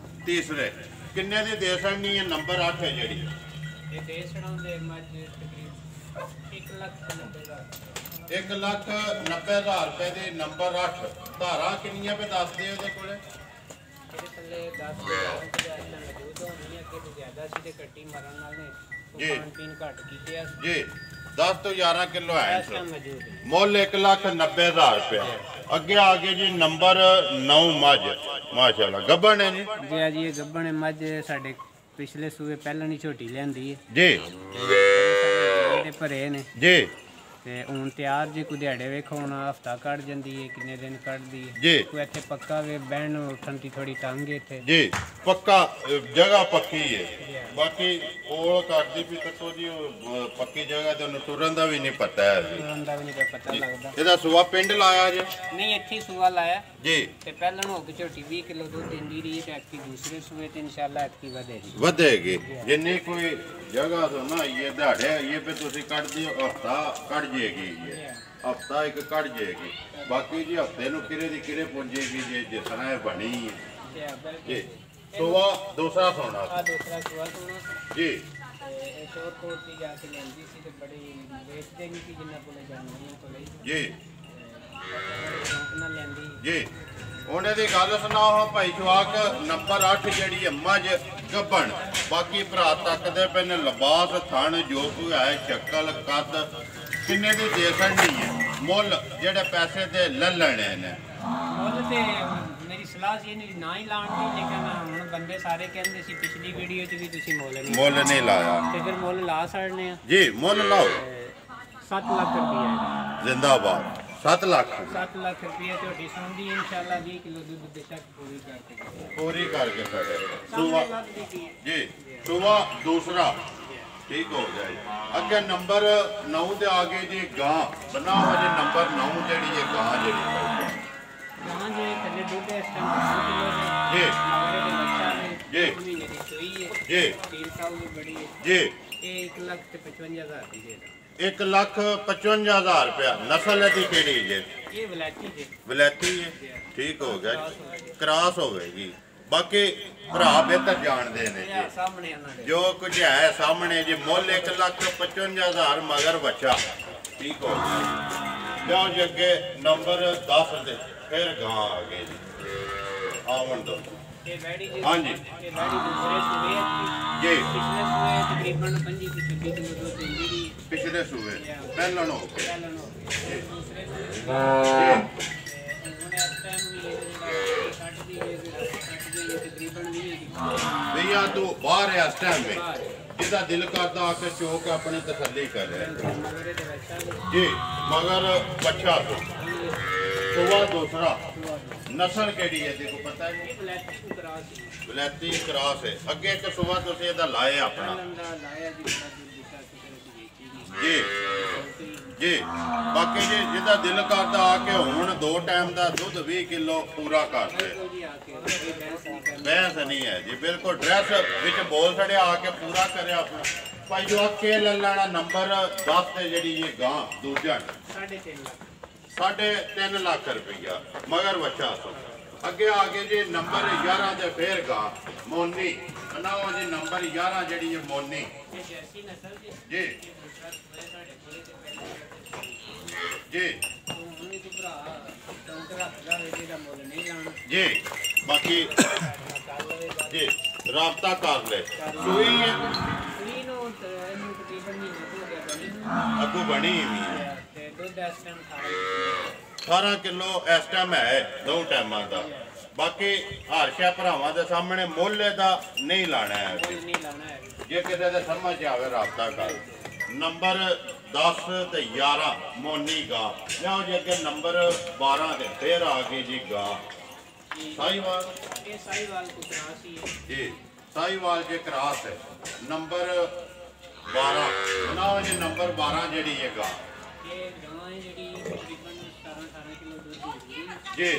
ਤੀਸਰੇ ਕਿੰਨੇ ਦੀ ਦੇ ਸਕਣੀ ਹੈ ਨੰਬਰ 8 ਹੈ ਜਿਹੜੀ ਇਹ ਦੇ ਛੜਾਉਂਦੇ ਮੱਝ ਤਕਰੀਬ 1,90,000 1,90,000 ਰੁਪਏ ਦੇ ਨੰਬਰ 8 ਧਾਰਾ ਕਿੰਨੀਆਂ ਪੇ ਦੱਸਦੇ ਉਹਦੇ ਕੋਲੇ ਇਹਦੇ ਥੱਲੇ 10 ਹਜ਼ਾਰ ਮੌਜੂਦ ਹੋਣੀ ਅੱਗੇ ਤੋਂ ਜ਼ਿਆਦਾ ਸੀ ਤੇ ਕੱਟੀ ਮਰਨ ਨਾਲ ਨੇ ਜੀ। ਖਾਣ ਪੀਣ ਘੱਟ ਕੀਤੇ ਆ ਜੀ 10 ਤੋਂ 11 ਕਿਲੋ ਹੈ ਇਸ ਟਾਈਮ ਮੌਜੂਦ ਹੈ ਮੁੱਲ 1,90,000 ਰੁਪਏ ਅੱਗੇ ਆ ਗਏ ਜੀ ਨੰਬਰ 9 ਮੱਝ ਮਾਸ਼ਾਅੱਲਾ ਗੱਬਣ ਹੈ ਜੀ ਜੀ ਆ ਜੀ ਇਹ ਗੱਬਣ ਹੈ ਮੱਝ ਸਾਡੇ ਪਿਛਲੇ ਸੂਏ ਪਹਿਲਾਂ ਨਹੀਂ ਝੋਟੀ ਲਿਆਂਦੀ ਹੈ ਜੀ ਇਹਦੇ ਭਰੇ ਨੇ ਜੀ ਤੇ ਹੁਣ ਤਿਆਰ ਜੇ ਕੋਈ ਦਿਹਾੜੇ ਵੇਖੋ ਹੁਣ ਹਫਤਾ ਕੱਢ ਜਾਂਦੀ ਹੈ ਕਿੰਨੇ ਦਿਨ ਕੱਢਦੀ ਹੈ ਜੀ ਕੋਈ ਇੱਥੇ ਪੱਕਾ ਵੇ ਬਹਿਣ ਉੱਠਣ ਦੀ ਥੋੜੀ ਤੰਗ ਹੈ ਇੱਥੇ ਜੀ ਪੱਕਾ ਜਗ੍ਹਾ ਪੱਕੀ ਹੈ ਬਾਕੀ ਉਹ ਕਰਦੀ ਵੀ ਤੱਕੋ ਜੀ ਉਹ ਪੱਕੀ ਜਗ੍ਹਾ ਤੇ ਉਹਨੂੰ ਤੁਰਨ ਦਾ ਵੀ ਨਹੀਂ ਪਤਾ ਹੈ ਜੀ। ਤੁਰਨ ਦਾ ਵੀ ਨਹੀਂ ਪਤਾ ਲੱਗਦਾ ਇਹਦਾ ਸੁਆ ਪਿੰਡ ਲਾਇਆ ਜੇ ਨਹੀਂ ਇੱਥੇ ਹੀ ਸੂਆ ਲਾਇਆ ਜੀ ਤੇ ਪਹਿਲਾਂ ਨੂੰ ਹੋ ਕੇ ਝੋਟੀ 20 ਕਿਲੋ ਦੁੱਧ ਦਿੰਦੀ ਰਹੀ ਹੈ ਤੇ ਐਤਕੀ ਦੂਸਰੇ ਸੂਏ ਤੇ ਇਨਸ਼ਾਅੱਲਾ ਐਤਕੀ ਵਧੇਗੀ ਵਧੇਗੀ ਜਿੰਨੀ ਕੋਈ ਜਗ੍ਹਾ ਤੋਂ ਨਾ ਇਹ ਦਿਹਾੜੇ ਇਹ ਵੀ ਤੁਸੀਂ ਕੱਢ ਦਿਓ ਹਫਤਾ ਕੱਢ ਜੇਗੀ ਹਫਤਾ ਇੱਕ ਕੱਢ ਜੇਗੀ ਬਾਕੀ ਜੀ ਹਫਤੇ ਨੂੰ ਕਿਰੇ ਦੀ ਕਿਰੇ ਪੁੰਜੇਗੀ ਜੇ ਜਿਸ ਤਰ੍ਹਾਂ ਇਹ ਬਣੀ ਹੈ ਜੀ ਸੁਆ ਦੂਸਰਾ ਸੋਨਾ ਆ ਦੂਸਰਾ ਸੂਆ ਸੋਨਾ ਜੀ ਇਹ ਸ਼ੋਰਕੋਟ ਦੀ ਜਾ ਕੇ ਲੈਂਦੀ ਸੀ ਤੇ ਬੜੀ ਵੇਚਦੇ ਨਹੀਂ ਸੀ ਜਿੰਨਾ ਕੋਲੇ ਜਾਂਦੀਆਂ ਕੋਲੇ ਜੀ ਸ਼ੌਂਕ ਨਾਲ ਲੈਂਦੀ ਜੀ ਉਹਨੇ ਦੀ ਗੱਲ ਸੁਣਾਓ ਭਾਈ ਜਵਾਕ ਨੰਬਰ 8 ਜਿਹੜੀ ਮੱਝ ਗੱਭਣ ਬਾਕੀ ਭਰਾ ਤੱਕਦੇ ਪਏ ਨੇ ਲਿਬਾਸ ਥਣ ਜੋ ਕੋਈ ਹੈ ਸ਼ਕਲ ਕੱਦ ਕਿੰਨੇ ਦੀ ਦੇ ਸਕਣੀ ਹੈ ਮੁੱਲ ਜਿਹੜੇ ਪੈਸੇ ਦੇ ਲੈ ਲੈਣੇ ਨੇ ਮੁੱਲ ਤੇ ਮੇਰੀ ਸਲਾਹ ਸੀ ਇਹਨੂੰ ਨਾ ਹੀ ਲਾਉਣ ਦੀ ਲੇਕਿਨ ਹੁਣ ਬੰਦੇ ਸਾਰੇ ਕਹਿੰਦੇ ਸੀ ਪਿਛਲੀ ਵੀਡੀਓ 'ਚ ਵੀ ਤੁਸੀਂ ਮੁੱਲ ਨਹੀਂ ਲਾਇਆ ਤੇ ਫਿਰ ਮੁੱਲ ਲਾ ਛੱਡਨੇ ਆ ਜੀ ਮੁੱਲ ਲਾਓ 7 ਲੱਖ ਰੁਪਏ ਜ਼ਿੰਦਾਬਾਦ 7 ਲੱਖ 7 ਲੱਖ ਰੁਪਏ ਝੋਟੀ ਸੁਣਦੀ ਇਨਸ਼ਾਅੱਲਾ 20 ਕਿਲੋ ਦੁੱਧ ਦੇ ਤੱਕ ਪੂਰੀ ਕਰਕੇ ਸਾਡੇ ਸੁਬਾ ਸਾਡੇ ਜੀ ਸੁਬਾ ਦੂਸਰਾ ਠੀਕ ਹੋ ਜਾਏ ਅੱਗੇ ਨੰਬਰ 9 ਤੇ ਆ ਗਏ ਜੀ ਗਾਂ ਬਣਾਓ ਜੀ ਨੰਬਰ 9 ਜਿਹੜੀ ਹੈ ਗਾਂ ਜਿਹੜੀ ਗਾਂ ਜੇ ਥੱਲੇ ਦੁੱਧ ਇਸ ਟਾਈਮ 2 ਕਿਲੋ ਹੈ ਜੀ ਮਗਰੇ ਦੇ ਬੱਚਾ ਨੇ ਜੀ। ਮਹੀਨੇ ਦੀ ਸੂਈ ਹੈ ਜੀ 3 ਸਾਲ ਦੀ ਬੜੀ ਹੈ ਜੀ ਇਹ 1,55,000 ਦੀ ਦੇ 1,55,000 ਰੁਪਇਆ ਨਸਲ ਦੀ ਕਿਹੜੀ ਜੇ ਇਹ ਵਲੈਤੀ ਦੇ ਵਿਲੈਤੀ ਹੈ ਠੀਕ ਹੋ ਗਿਆ ਜੀ ਕ੍ਰਾਸ ਹੋਵੇਗੀ ਬਾਕੀ ਭਰਾ ਬਿਹਤਰ ਜਾਣਦੇ ਨੇ ਜੀ ਸਾਹਮਣੇ ਉਹਨਾਂ ਦੇ ਜੋ ਕੁਝ ਹੈ ਸਾਹਮਣੇ ਜੀ ਮੁੱਲ 1,55,000 ਮਗਰ ਬੱਚਾ ਠੀਕ ਹੋ ਗਿਆ ਜਾਓ ਜੀ ਅੱਗੇ ਨੰਬਰ 10 ਤੇ ਫਿਰ ਗਾਂ ਆ ਗਏ ਜੀ ਆਵਣ ਦੋ ਇਹ ਵੈੜੀ ਜੀ ਹਾਂਜੀ। ਇਹ ਵੈੜੀ ਦੂਸਰੇ ਸੂਏ ਹੈ ਜੀ ਪਿਛਲੇ ਸੂਏ ਤਕਰੀਬਨ 25 ਤੋਂ 26 ਕਿਲੋ ਦੁੱਧ ਦਿੰਦੀ ਰਹੀ ਪਿਛਲੇ ਸੂਏ ਪਹਿਲਾਂ ਹੋ ਗਏ ਪਹਿਲਾਂ ਨੂੰ ਦੂਸਰੇ ਸੂਏ ਜੀ ਹੁਣ ਇਸ ਟਾਈਮ ਵੀ ਇਹ ਕੱਢਦੀ ਹੈ ਤਕਰੀਬਨ ਨਹੀਂ ਹੈ ਭਈਆ ਤੂੰ ਬਾਹਰ ਹੈ ਇਸ ਟਾਈਮ ਵਿੱਚ ਜਿਹਦਾ ਦਿਲ ਕਰਦਾ ਆ ਕੇ ਚੋਕ ਆਪਣੇ ਤਸੱਲੀ ਕਰ ਰਿਹਾ ਮਗਰੇ ਦੇ ਬੱਚਾ ਜੀ ਮਗਰ ਬੱਚਾ ਤੋਂ ਸੁਆ ਦੂਸਰਾ ਨਸਲ ਕਿਹੜੀ ਹੈ ਦੇਖੋ ਪਤਾ ਹੈ ਇਹ ਬਲੈਕ ਕਰਾਸ ਵਿਲੈਤੀ ਕ੍ਰਾਸ ਹੈ ਅੱਗੇ ਇੱਕ ਸੁਆ ਤੁਸੀਂ ਇਹਦਾ ਲਾਏ ਆਪਣਾ ਲੰਦਾ ਲਾਇਆ ਜੀ ਬੜਾ ਦੁੱਧ ਦਿੱਤਾ ਸੀ ਜੀ ਜੀ ਬਾਕੀ ਜੀ ਜਿਹਦਾ ਦਿਲ ਕਰਦਾ ਆ ਕੇ ਹੁਣ 2 ਟਾਈਮ ਦਾ ਦੁੱਧ 20 ਕਿਲੋ ਪੂਰਾ ਕਰ ਦੇ ਜੀ ਆ ਕੇ ਇਹ ਬੈਂਸ ਨਹੀਂ ਕਰਨੀ ਬਹਿਸ ਨਹੀਂ ਹੈ ਜੀ ਬਿਲਕੁਲ ਡਰੈਸ ਵਿੱਚ ਬੋਲ ਛੜਿਆ ਆ ਕੇ ਪੂਰਾ ਕਰਿਆ ਆਪਣਾ ਭਾਈ ਜੋ ਕੇ ਲੈ ਲੈਣਾ ਨੰਬਰ 10 ਤੇ ਜਿਹੜੀ ਇਹ ਗਾਂ ਦੂਜਾ 3.5 ਲੱਖ ਰੁਪਈਆ ਮਗਰ ਬੱਚਾ ਸੋ ਅੱਗੇ ਆ ਗਏ ਜੀ ਨੰਬਰ 11 ਤੇ ਫੇਰ ਗਾਂ ਮੋਨੀ ਬਣਾਓ ਜੀ ਨੰਬਰ 11 ਜਿਹੜੀ ਹੈ ਮੋਨੀ ਇਹ ਜੈਸੀ ਨਸਲ ਦੀ ਜੀ ਦੂਸਰਾ ਸੂਏ ਸਾਡੇ ਕੋਲੇ ਤੇ ਪਹਿਲੇ ਜੀ ਹੁਣ ਵੀ ਤੂੰ ਭਰਾ ਚੌਂਕ ਰੱਖਦਾ ਵੇ ਜਿਹਦਾ ਮੁੱਲ ਨਹੀਂ ਲਾਉਣਾ ਜੀ ਬਾਕੀ ਕਰ ਲਵੇ ਜੀ ਰਾਬਤਾ ਕਰ ਲੈ ਸੂਈ ਹੈ ਸੂਈ ਨੂੰ ਇਹਨੂੰ ਅੱਗੋਂ ਬਣੀ ਵੀ ਹੈ ਤੇ ਦੁੱਧ ਇਸ ਟਾਈਮ 18 ਕਿਲੋ ਇਸ ਟਾਈਮ ਹੈ ਦੋ ਟਾਈਮਾਂ ਦਾ। ਬਾਕੀ ਹਰਸ਼ਾ ਭਰਾਵਾਂ ਦੇ ਸਾਹਮਣੇ ਮੁੱਲ ਦਾ ਨਹੀਂ ਲਾਣਾ ਹੈ, ਨਹੀਂ ਲਾਣਾ ਹੈ। ਜੇ ਕਿਤੇ ਦੇ ਸਮਝ ਆਵੇ ਰਾਬਤਾ ਕਰ। ਨੰਬਰ 10 ਤੇ 11 ਮੋਨੀ ਗਾ ਲਿਆਓ ਜੀ ਅੱਗੇ ਨੰਬਰ 12 ਤੇ ਫੇਰ ਆ ਗਈ ਜੀ ਗਾ ਸਾਈਵਾਲ। ਇਹ ਸਾਈਵਾਲ ਕੋ ਕਰਾਸ ਹੀ ਹੈ ਜੀ, ਸਾਈਵਾਲ ਜੇ ਕਰਾਸ ਹੈ। ਨੰਬਰ 12 ਨਾ ਜੀ ਨੰਬਰ 12 ਜਿਹੜੀ ਹੈ ਗਾ ਇਹ ਗਾਂ ਹੈ ਜਿਹੜੀ ਤਕਰੀਬਨ 17-18 ਕਿਲੋ ਦੁੱਧ ਦਿੰਦੀ ਹੈ ਜੀ।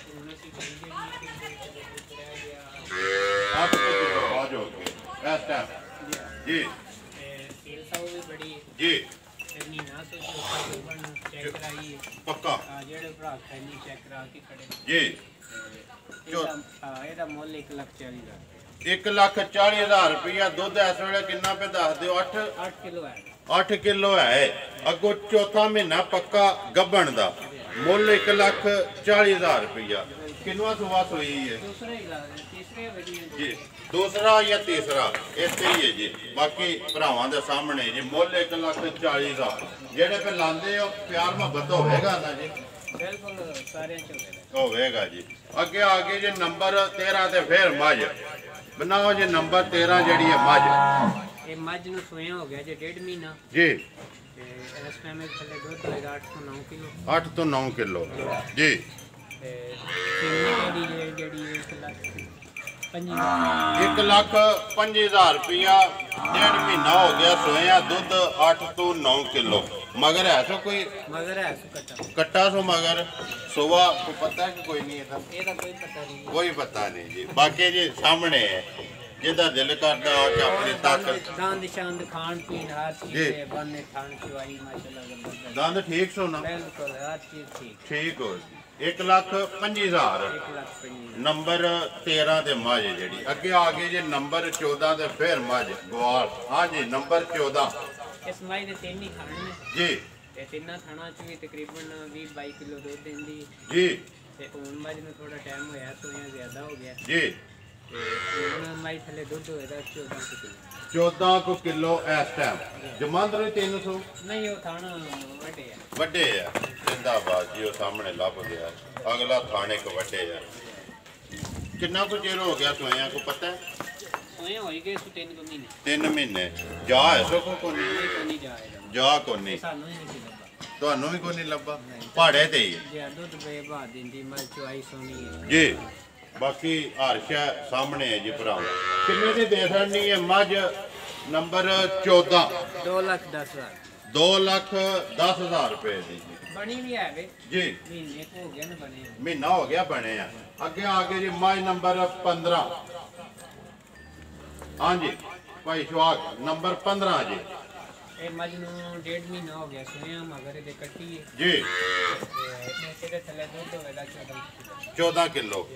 ਹੁਣ ਅਸੀਂ ਕਹਿੰਦੇ ਨਹੀਂ ਕਿ ਰਹਿ ਗਿਆ 8 ਕਿਲੋ ਆਵਾਜ਼ ਹੋ ਗਈ ਇਸ ਟਾਈਮ ਜੀ। ਤੇਲ ਸਾਉ ਵੀ ਬੜੀ ਜੀ ਤੇ ਮਹੀਨਾ ਤੋਂ ਤਕਰੀਬਨ ਚੈੱਕ ਕਰਾਈ ਪੱਕਾ ਜਿਹੜੇ ਭਰਾ ਖੈਨੀ ਚੈੱਕ ਕਰਾ ਕੇ ਖੜੇ ਜੀ। ਇਹਦਾ ਮੁੱਲ 1,40,000 ਦਾ 1,40,000 ਰੁਪਇਆ। ਦੁੱਧ ਇਸ ਵੇਲੇ ਕਿੰਨਾ ਪੇ ਦੱਸ ਦਿਓ? 8 ਕਿਲੋ ਹੈ 8 ਕਿਲੋ ਹੈ। ਅੱਗੋਂ ਚੌਥਾ ਮਹੀਨਾ ਪੱਕਾ ਗੱਭਣ ਦਾ ਮੁੱਲ 1,40,000 ਰੁਪਇਆ। ਕਿੰਨਵਾਂ ਸੁਆ ਸੋਈ ਹੈ ਦੂਸਰਾ ਹੀ ਲਾ ਤੀਸਰੇ ਵਧੀਆ ਜੀ? ਦੂਸਰਾ ਜਾਂ ਤੀਸਰਾ ਇੱਥੇ ਹੀ ਹੈ ਜੀ। ਬਾਕੀ ਭਰਾਵਾਂ ਦੇ ਸਾਹਮਣੇ ਜੀ ਮੁੱਲ 1,40,000। ਜਿਹੜੇ ਪੇ ਲਾਉਂਦੇ ਹੋ ਪਿਆਰ ਮੁਹੱਬਤ ਹੋਵੇਗਾ ਨਾ ਜੀ? ਬਿਲਕੁਲ ਸਾਰਿਆਂ ਚ ਹੋਵੇਗਾ ਜੀ। ਅੱਗੇ ਆ ਗਏ ਜੀ ਨੰਬਰ 13 ਤੇ ਫੇਰ ਮੱਝ ਬਣਾਓ ਜੀ। ਨੰਬਰ 13 ਜਿਹੜੀ ਹੈ ਮੱਝ। ਇਹ ਮੱਝ ਨੂੰ ਸੋਇਆ ਹੋ ਗਿਆ ਜੇ 1.5 ਮਹੀਨਾ ਜੀ। ਤੇ ਇਸ ਟਾਈਮ ਇਹ ਥੱਲੇ ਦੁੱਧ ਹੋਏਗਾ 8 ਤੋਂ 9 ਕਿਲੋ। 8 ਤੋਂ 9 ਕਿਲੋ ਜੀ। ਤੇ ਕਿੰਨੀ ਜਿਹੜੀ 1,05,000 ਰੁਪਇਆ। 1.5 ਮਹੀਨਾ ਹੋ ਗਿਆ ਸੋਇਆ। ਦੁੱਧ 8 ਤੋਂ 9 ਕਿਲੋ। ਮਗਰ ਹੈ ਸੋ ਕੋਈ ਮਗਰ ਹੈ ਸੋ ਕੱਟਾ ਕੱਟਾ ਸੋ ਮਗਰ ਸੁਬਾ ਕੋ ਪਤਾ ਕਿ ਕੋਈ ਨਹੀਂ ਇਹਦਾ ਕੋਈ ਪਤਾ ਨਹੀਂ। ਕੋਈ ਪਤਾ ਨਹੀਂ ਜੀ। ਬਾਕੀ ਜੀ ਸਾਹਮਣੇ ਹੈ ਜਿਹਦਾ ਦਿਲ ਕਰਦਾ ਆ ਕਿ ਆਪਣੀ ਤਾਕਤ ਦੰਦ ਸ਼ਾਂਦ ਖਾਣ ਪੀਣ ਹਰ ਚੀਜ਼ ਦੇ ਬੰਨੇ ਥਾਣ ਚਵਾਈ ਮਾਸ਼ਾਅੱਲਾ ਜ਼ਬਰਦਸਤ। ਦੰਦ ਠੀਕ ਸੋਨਾ ਬਿਲਕੁਲ ਹਰ ਚੀਜ਼ ਠੀਕ ਠੀਕ ਹੋ। 1,05,000 1,05,000 ਨੰਬਰ 13 ਦੇ ਮੱਝ ਜਿਹੜੀ। ਅੱਗੇ ਆ ਗਏ ਜੀ ਨੰਬਰ 14 ਦੇ ਫੇਰ ਮੱਝ ਗਵਾਲ। ਹਾਂ ਜੀ ਨੰਬਰ 14 ਇਸ ਮੱਝ ਦੇ ਤਿੰਨ ਹੀ ਖਾਣ ਨੇ ਜੀ। ਤੇ ਤਿੰਨਾਂ ਥਾਣਾ ਚ ਵੀ ਤਕਰੀਬਨ 20-22 ਕਿਲੋ ਦੁੱਧ ਦਿੰਦੀ ਜੀ। ਤੇ ਹੁਣ ਮੱਝ ਨੂੰ ਥੋੜਾ ਟਾਈਮ ਹੋਇਆ ਸੋਇਆ ਜ਼ਿਆਦਾ ਹੋ ਗਿਆ ਜੀ। ਤੇ ਹੁਣ ਮੱਝ ਥੱਲੇ ਦੁੱਧ ਹੋਏਗਾ 14 ਕਿਲੋ। 14 ਕਿਲੋ ਇਸ ਟਾਈਮ। ਜਮਾਂਦਰੂ 300 ਨਹੀਂ ਉਹ ਥਾਣਾ ਵੱਡੇ ਆ ਵੱਡੇ ਆ। ਜਿੰਦਾਬਾਦ ਜੀ। ਉਹ ਸਾਹਮਣੇ ਲੱਭ ਗਿਆ ਅਗਲਾ ਥਾਣੇ ਕੋ ਵੱਡੇ ਆ। ਕਿੰਨਾ ਕੁ ਚਿਰ ਹੋ ਗਿਆ ਸੋਇਆ ਕੋ ਪਤਾ ਹੈ? ਸੋਇਆ ਹੋਈ ਗਏ ਸੋ 3 ਮਹੀਨੇ 3 ਮਹੀਨੇ। ਜਾ ਹੈ ਸੋ ਕੋ ਨਹੀਂ? ਕੋਈ ਨਹੀਂ ਜਾਏਗਾ ਜਾ ਕੋ ਨਹੀਂ। ਸਾਨੂੰ ਹੀ ਨਹੀਂ ਸੀ ਲੱਗਾ। ਤੁਹਾਨੂੰ ਵੀ ਕੋਈ ਨਹੀਂ ਲੱਭਾ? ਪਹਾੜੇ ਤੇ ਹੀ ਜੇ ਦੁੱਧ ਬੇਬਾ ਦਿੰਦੀ ਮੱਝ ਚਵਾਈ ਸੋਣੀ ਹੈ ਜੀ। ਬਾਕੀ ਹਰਸ਼ਾ ਸਾਹਮਣੇ ਹੈ ਜੀ ਭਰਾਵਾ। ਕਿੰਨੇ ਦੀ ਦੇ ਦੇਣੀ ਹੈ ਮੱਝ ਨੰਬਰ 14? 2,10,000 2,10,000 ਰੁਪਏ ਦੀ ਜੀ। ਬਣੀ ਵੀ ਹੈ ਵੇ ਜੀ ਮਹੀਨੇ ਕੁ ਹੋ ਗਿਆ ਨਾ ਬਣੇ। ਮਹੀਨਾ ਹੋ ਗਿਆ ਬਣੇ ਆ। ਅੱਗੇ ਆ ਗਏ ਜੀ ਮੱਝ ਨੰਬਰ 15। ਹਾਂਜੀ ਭਾਈ ਸੁਹਾਗ ਨੰਬਰ 15 ਜੀ। ਇਹ ਮੱਝ ਨੂੰ 1.5 ਮਹੀਨਾ ਹੋ ਗਿਆ ਸੋਇਆ ਮਗਰ ਇਹਦੇ ਕੱਟੀ ਹੈ ਜੀ। ਤੇ ਇਹਦੇ ਥੱਲੇ ਦੁੱਧ ਹੋਵੇਗਾ 14 ਕਿਲੋ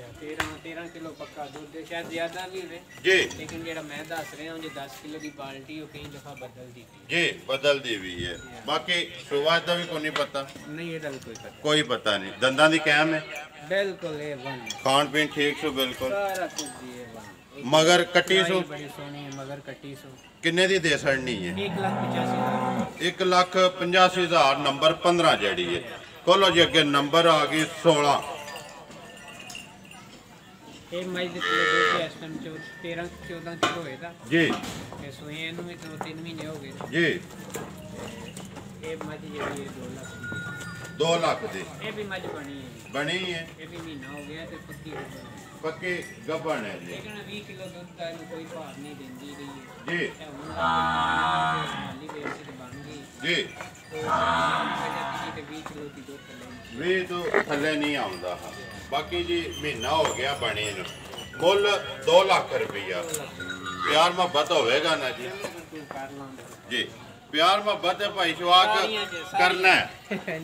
13 ਕਿਲੋ ਪੱਕਾ ਦੁੱਧ ਹੈ। ਸ਼ਾਇਦ ਜ਼ਿਆਦਾ ਵੀ ਹੋਵੇ ਜੀ। ਲੇਕਿਨ ਜਿਹੜਾ ਮੈਂ ਦੱਸ ਰਿਹਾ ਹਾਂ ਜੇ 10 ਕਿਲੋ ਦੀ ਬਾਲਟੀ ਉਹ ਕਈ ਦਫਾ ਬਦਲਦੀ ਜੀ ਬਦਲਦੀ ਵੀ ਹੈ। ਬਾਕੀ ਸੁਬਾਹ ਦਾ ਵੀ ਕੋਈ ਨਹੀਂ ਪਤਾ। ਨਹੀਂ ਇਹਦਾ ਵੀ ਕੋਈ ਪਤਾ ਕੋਈ ਪਤਾ ਨਹੀਂ। ਦੰਦਾਂ ਦੀ ਕਾਇਮ ਹੈ? ਬਿਲਕੁਲ ਇਹ ਬਣ ਖਾਣ ਪੀਣ ਠੀਕ ਸੋ ਬਿਲਕੁਲ। ਸਾਰਾ ਕੁਝ ਜੀ ਇਹ ਬਣ। ਮਗਰ ਕੱਟੀ ਸੋ ਬੜੀ ਸੋਹਣੀ ਹੈ ਮਗਰ ਕੱਟੀ ਸੋ। ਕਿੰਨੇ ਦੀ ਦੇ ਸੜਨੀ ਹੈ? 1,85,000 1,85,000 ਨੰਬਰ 15 ਜਿਹੜੀ ਹੈ। ਖੋਲੋ ਜੀ ਅੱਗੇ ਨੰਬਰ ਆ ਗਈ 16। ਇਹ ਮੱਝ ਦੇ ਦੁੱਧ ਇਸ ਟਾਈਮ 13-14 ਕਿਲੋ ਹੋਏਗਾ ਜੀ। ਤੇ ਸੋਏ ਇਹਨੂੰ ਵੀ 2-3 ਮਹੀਨੇ ਹੋ ਗਏ ਜੀ। ਇਹ ਮੱਝ ਜਿਹੜੀ ਹੈ 2 ਲੱਖ ਦੀ ਹੈ। 2 ਲੱਖ ਦੀ ਇਹ ਵੀ ਮੱਝ ਬਣੀ ਹੈ ਬਣੀ ਹੈ। ਇਹ ਵੀ ਮਹੀਨਾ ਹੋ ਗਿਆ ਤੇ ਪੱਕੀ ਹੋ ਗਈ ਪੱਕੀ ਗੱਭਣ ਹੈ ਜੀ। ਲੇਕਿਨ 20 ਕਿਲੋ ਦੁੱਧ ਦਾ ਇਹਨੂੰ ਕੋਈ ਭਾਰ ਨਹੀਂ ਦਿੰਦੀ ਰਹੀ ਹੈ। ਜੀ ਇਹ ਹੁਣ ਮਾਲੀ ਵੇਚ ਤੇ ਬਣ ਗਈ ਜੀ। ਤੇ 20 ਕਿਲੋ ਦੀ ਦੁੱਧ ਲੈ 20 ਤੋਂ ਥੱਲੇ ਨਹੀਂ ਆਉਂਦਾ। ਬਾਕੀ ਜੀ ਮਹੀਨਾ ਹੋ ਗਿਆ ਬਣੀ ਨੂੰ। ਮੁੱਲ 2 ਲੱਖ ਰੁਪਈਆ। ਪਿਆਰ ਮੁਹੱਬਤ ਹੋਵੇਗਾ ਨਾ ਜੀ? ਕਰ ਲਾਂਗੇ ਜੀ ਪਿਆਰ ਮੁਹੱਬਤ ਹੈ ਭਾਈ ਸ਼ਵਾਕ ਕਰਨਾ ਹੈ